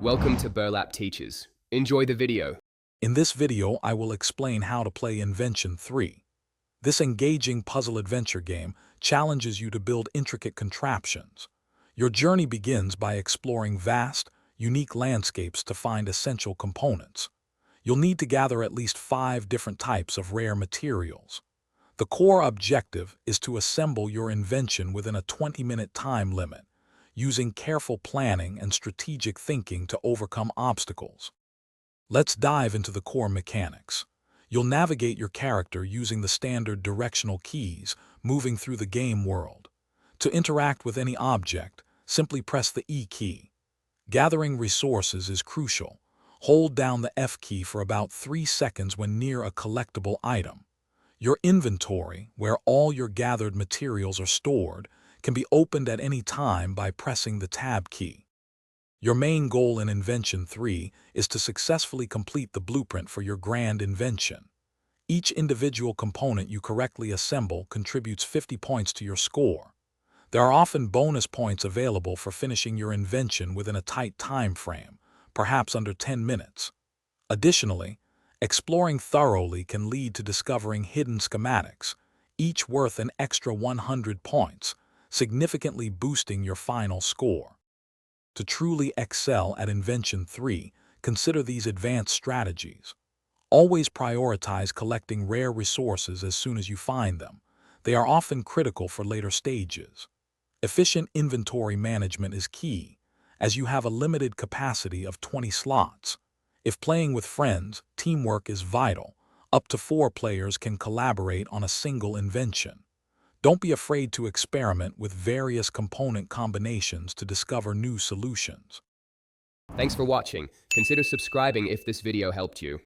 Welcome to Burlap Teachers. Enjoy the video. In this video, I will explain how to play Invention 3. This engaging puzzle adventure game challenges you to build intricate contraptions. Your journey begins by exploring vast, unique landscapes to find essential components. You'll need to gather at least 5 different types of rare materials. The core objective is to assemble your invention within a 20-minute time limit, using careful planning and strategic thinking to overcome obstacles. Let's dive into the core mechanics. You'll navigate your character using the standard directional keys, moving through the game world. To interact with any object, simply press the E key. Gathering resources is crucial. Hold down the F key for about 3 seconds when near a collectible item. Your inventory, where all your gathered materials are stored, can be opened at any time by pressing the Tab key. Your main goal in Invention 3 is to successfully complete the blueprint for your grand invention. Each individual component you correctly assemble contributes 50 points to your score. There are often bonus points available for finishing your invention within a tight time frame, perhaps under 10 minutes. Additionally, exploring thoroughly can lead to discovering hidden schematics, each worth an extra 100 points, significantly boosting your final score. To truly excel at Invention 3, consider these advanced strategies. Always prioritize collecting rare resources as soon as you find them. They are often critical for later stages. Efficient inventory management is key, as you have a limited capacity of 20 slots. If playing with friends, teamwork is vital. Up to 4 players can collaborate on a single invention. Don't be afraid to experiment with various component combinations to discover new solutions. Thanks for watching. Consider subscribing if this video helped you.